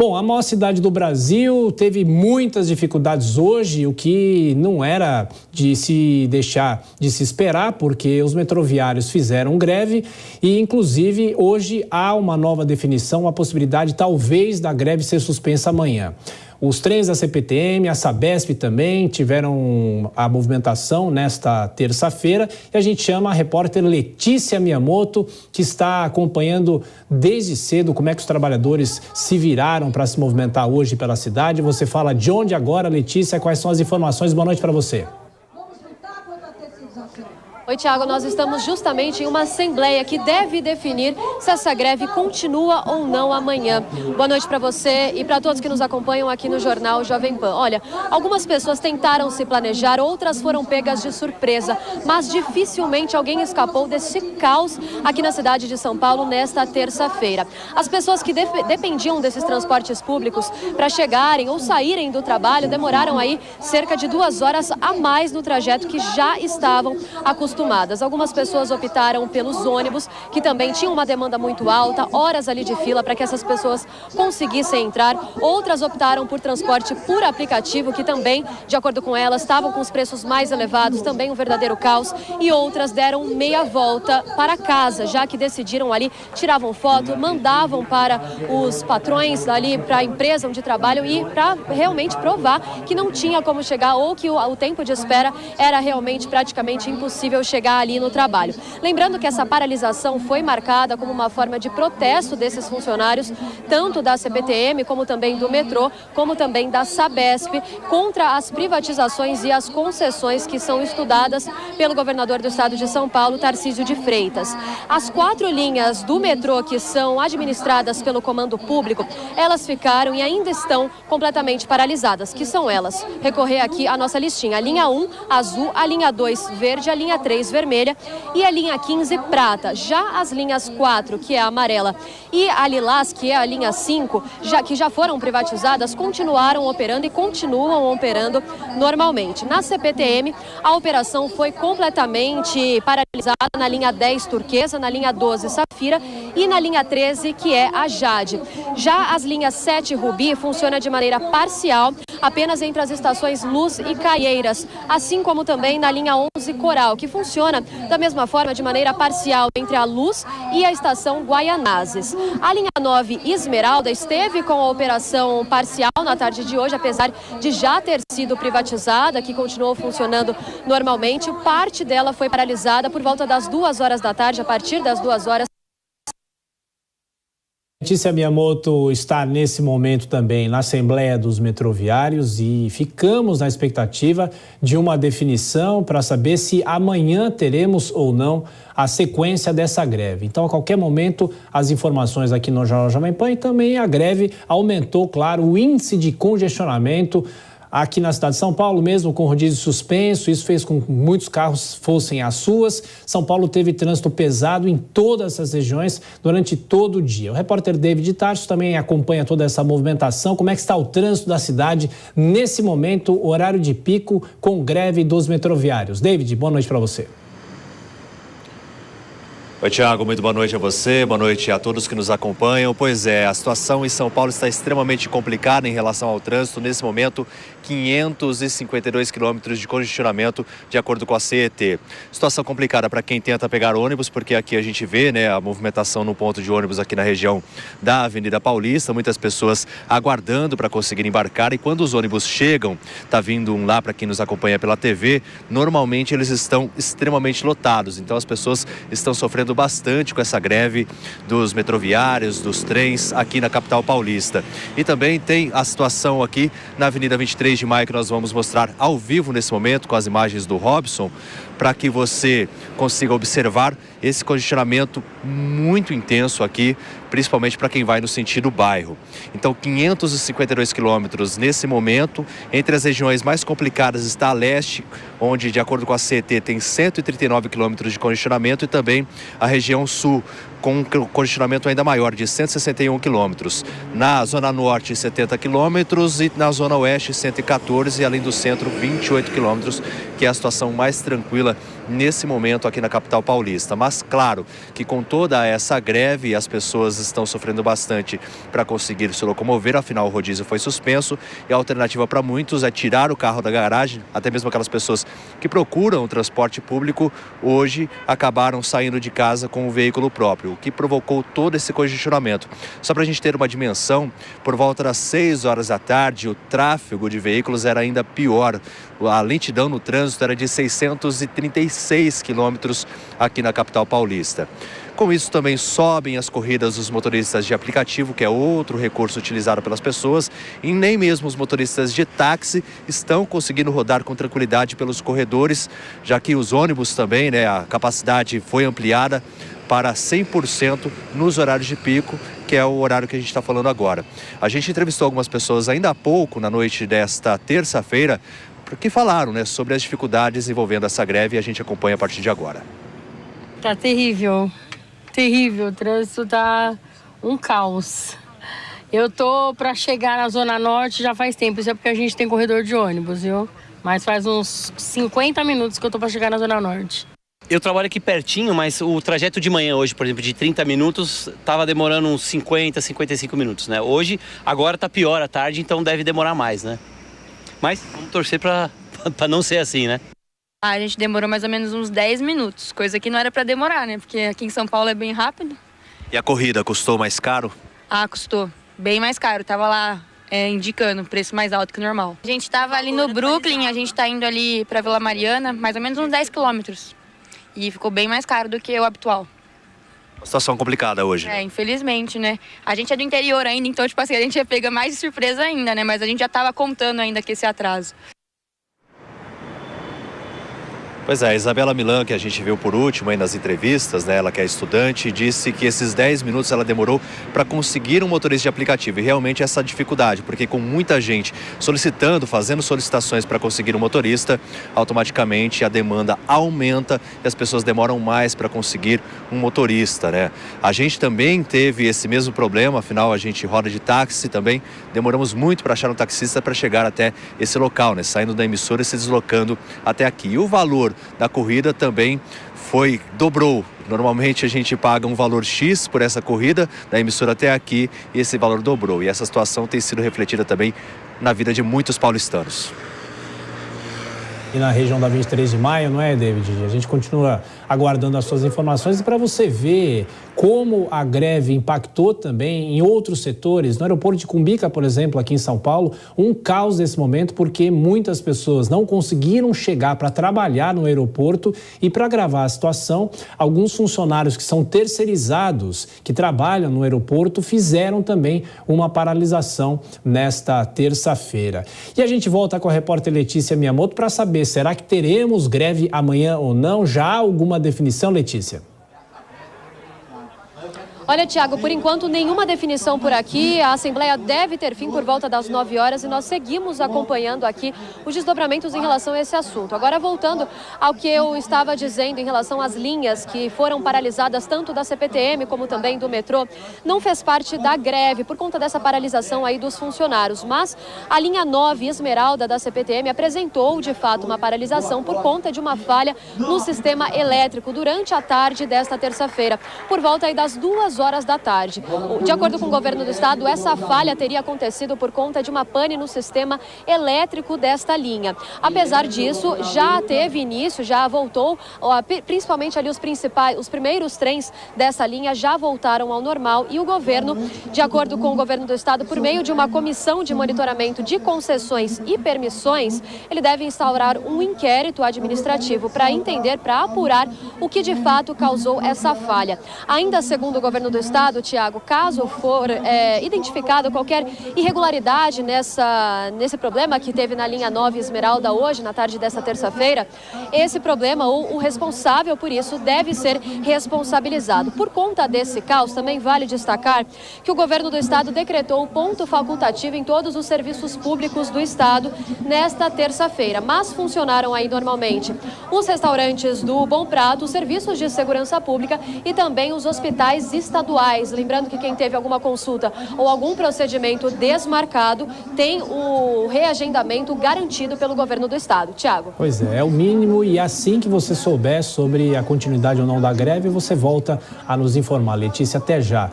Bom, a maior cidade do Brasil teve muitas dificuldades hoje, o que não era de se deixar de se esperar, porque os metroviários fizeram greve e, inclusive, hoje há uma nova definição, a possibilidade, talvez, da greve ser suspensa amanhã. Os trens da CPTM, a Sabesp também tiveram a movimentação nesta terça-feira e a gente chama a repórter Letícia Miyamoto, que está acompanhando desde cedo como é que os trabalhadores se viraram para se movimentar hoje pela cidade. Você fala de onde agora, Letícia? Quais são as informações? Boa noite para você. Oi, Tiago, nós estamos justamente em uma assembleia que deve definir se essa greve continua ou não amanhã. Boa noite para você e para todos que nos acompanham aqui no Jornal Jovem Pan. Olha, algumas pessoas tentaram se planejar, outras foram pegas de surpresa, mas dificilmente alguém escapou desse caos aqui na cidade de São Paulo nesta terça-feira. As pessoas que dependiam desses transportes públicos para chegarem ou saírem do trabalho demoraram aí cerca de 2 horas a mais no trajeto que já estavam acostumadas. Algumas pessoas optaram pelos ônibus, que também tinham uma demanda muito alta, horas ali de fila para que essas pessoas conseguissem entrar. Outras optaram por transporte por aplicativo, que também, de acordo com elas, estavam com os preços mais elevados, também um verdadeiro caos. E outras deram meia volta para casa, já que decidiram ali, tiravam foto, mandavam para os patrões ali, para a empresa onde trabalham e para realmente provar que não tinha como chegar ou que o tempo de espera era realmente praticamente impossível chegar ali no trabalho. Lembrando que essa paralisação foi marcada como uma forma de protesto desses funcionários, tanto da CPTM, como também do metrô, como também da Sabesp, contra as privatizações e as concessões que são estudadas pelo governador do estado de São Paulo, Tarcísio de Freitas. As 4 linhas do metrô que são administradas pelo comando público, elas ficaram e ainda estão completamente paralisadas, que são elas. Recorrer aqui à nossa listinha. A linha 1, azul, a linha 2, verde, a linha 3, vermelha e a linha 15, prata. Já as linhas 4, que é a amarela, e a lilás, que é a linha 5, que já foram privatizadas, continuaram operando e continuam operando normalmente. Na CPTM, a operação foi completamente paralisada na linha 10, turquesa, na linha 12, safira, e na linha 13, que é a jade. Já as linhas 7, rubi, funciona de maneira parcial, apenas entre as estações Luz e Caieiras, assim como também na linha 11, coral, que funciona da mesma forma de maneira parcial entre a Luz e a estação Guaianazes. A linha 9, Esmeralda, esteve com a operação parcial na tarde de hoje, apesar de já ter sido privatizada, que continuou funcionando normalmente. Parte dela foi paralisada por volta das 2 horas da tarde, a partir das 2 horas. Letícia Miyamoto está nesse momento também na Assembleia dos Metroviários e ficamos na expectativa de uma definição para saber se amanhã teremos ou não a sequência dessa greve. Então, a qualquer momento, as informações aqui no Jornal Jovem Pan e também a greve aumentou, claro, o índice de congestionamento aqui na cidade de São Paulo, mesmo com rodízio suspenso. Isso fez com que muitos carros fossem às ruas. São Paulo teve trânsito pesado em todas as regiões durante todo o dia. O repórter David Tarso também acompanha toda essa movimentação. Como é que está o trânsito da cidade nesse momento, horário de pico, com greve dos metroviários? David, boa noite para você. Oi, Tiago, muito boa noite a você, boa noite a todos que nos acompanham. Pois é, a situação em São Paulo está extremamente complicada em relação ao trânsito. Nesse momento, 552 quilômetros de congestionamento, de acordo com a CET. Situação complicada para quem tenta pegar ônibus, porque aqui a gente vê, né, a movimentação no ponto de ônibus aqui na região da Avenida Paulista. Muitas pessoas aguardando para conseguir embarcar, e quando os ônibus chegam, tá vindo um lá para quem nos acompanha pela TV, normalmente eles estão extremamente lotados. Então as pessoas estão sofrendo bastante com essa greve dos metroviários, dos trens aqui na capital paulista. E também tem a situação aqui na Avenida 23 de Maio, que nós vamos mostrar ao vivo nesse momento com as imagens do Robson, para que você consiga observar esse congestionamento muito intenso aqui, principalmente para quem vai no sentido bairro. Então, 552 quilômetros nesse momento. Entre as regiões mais complicadas está a leste, onde, de acordo com a CET, tem 139 quilômetros de congestionamento, e também a região sul, com um congestionamento ainda maior, de 161 quilômetros. Na zona norte, 70 quilômetros, e na zona oeste, 114, e além do centro, 28 quilômetros, que é a situação mais tranquila nesse momento aqui na capital paulista. Mas claro que com toda essa greve as pessoas estão sofrendo bastante para conseguir se locomover, afinal o rodízio foi suspenso e a alternativa para muitos é tirar o carro da garagem. Até mesmo aquelas pessoas que procuram o transporte público hoje acabaram saindo de casa com o veículo próprio, o que provocou todo esse congestionamento. Só para a gente ter uma dimensão, por volta das 6 horas da tarde, o tráfego de veículos era ainda pior. A lentidão no trânsito era de 636 quilômetros aqui na capital paulista. Com isso também sobem as corridas dos motoristas de aplicativo, que é outro recurso utilizado pelas pessoas, e nem mesmo os motoristas de táxi estão conseguindo rodar com tranquilidade pelos corredores, já que os ônibus também, a capacidade foi ampliada para 100% nos horários de pico, que é o horário que a gente está falando agora. A gente entrevistou algumas pessoas ainda há pouco, na noite desta terça-feira, que falaram sobre as dificuldades envolvendo essa greve, e a gente acompanha a partir de agora. Tá terrível. Terrível, o trânsito tá um caos. Eu tô para chegar na Zona Norte já faz tempo, isso é porque a gente tem corredor de ônibus, viu? Mas faz uns 50 minutos que eu tô para chegar na Zona Norte. Eu trabalho aqui pertinho, mas o trajeto de manhã hoje, por exemplo, de 30 minutos, tava demorando uns 50, 55 minutos, né? Hoje, agora tá pior à tarde, então deve demorar mais, né? Mas vamos torcer para não ser assim, né? A gente demorou mais ou menos uns 10 minutos, coisa que não era para demorar, né? Porque aqui em São Paulo é bem rápido. E a corrida custou mais caro? Ah, custou bem mais caro. Tava lá indicando preço mais alto que o normal. A gente tava ali no Brooklyn, a gente tá indo ali para Vila Mariana, mais ou menos uns 10 quilômetros. E ficou bem mais caro do que o habitual. Uma situação complicada hoje. Infelizmente, né? A gente é do interior ainda, então, tipo assim, a gente pega mais de surpresa ainda, né? Mas a gente já tava contando ainda com esse atraso. Pois é, a Isabela Milan, que a gente viu por último aí nas entrevistas, ela que é estudante, disse que esses 10 minutos ela demorou para conseguir um motorista de aplicativo. E realmente essa dificuldade, porque com muita gente solicitando, fazendo solicitações para conseguir um motorista, automaticamente a demanda aumenta e as pessoas demoram mais para conseguir um motorista, A gente também teve esse mesmo problema, afinal a gente roda de táxi também, demoramos muito para achar um taxista para chegar até esse local, saindo da emissora e se deslocando até aqui. E o valor da corrida também dobrou. Normalmente a gente paga um valor X por essa corrida da emissora até aqui e esse valor dobrou. E essa situação tem sido refletida também na vida de muitos paulistanos. E na região da 23 de maio, não é, David? A gente continua aguardando as suas informações e para você ver como a greve impactou também em outros setores. No aeroporto de Cumbica, por exemplo, aqui em São Paulo, um caos nesse momento porque muitas pessoas não conseguiram chegar para trabalhar no aeroporto e para agravar a situação, alguns funcionários que são terceirizados, que trabalham no aeroporto, fizeram também uma paralisação nesta terça-feira. E a gente volta com a repórter Letícia Miyamoto para saber, será que teremos greve amanhã ou não? Já há alguma definição, Letícia? Olha, Tiago, por enquanto nenhuma definição por aqui. A Assembleia deve ter fim por volta das 9 horas e nós seguimos acompanhando aqui os desdobramentos em relação a esse assunto. Agora, voltando ao que eu estava dizendo em relação às linhas que foram paralisadas tanto da CPTM como também do metrô, não fez parte da greve por conta dessa paralisação aí dos funcionários, mas a linha 9 Esmeralda da CPTM apresentou de fato uma paralisação por conta de uma falha no sistema elétrico durante a tarde desta terça-feira, por volta aí das 2 horas da tarde. De acordo com o governo do estado, essa falha teria acontecido por conta de uma pane no sistema elétrico desta linha. Apesar disso, já teve início, já voltou, principalmente ali os primeiros trens dessa linha já voltaram ao normal e o governo, de acordo com o governo do estado, por meio de uma comissão de monitoramento de concessões e permissões, ele deve instaurar um inquérito administrativo para entender, para apurar o que de fato causou essa falha. Ainda segundo o governo do estado, Tiago, caso for identificado qualquer irregularidade nesse problema que teve na linha 9 Esmeralda hoje, na tarde dessa terça-feira, esse problema ou o responsável por isso deve ser responsabilizado. Por conta desse caos, também vale destacar que o governo do estado decretou ponto facultativo em todos os serviços públicos do estado nesta terça-feira, mas funcionaram aí normalmente os restaurantes do Bom Prato, os serviços de segurança pública e também os hospitais estaduais estaduais. Lembrando que quem teve alguma consulta ou algum procedimento desmarcado tem o reagendamento garantido pelo governo do estado. Tiago. Pois é o mínimo, e assim que você souber sobre a continuidade ou não da greve, você volta a nos informar. Letícia, até já.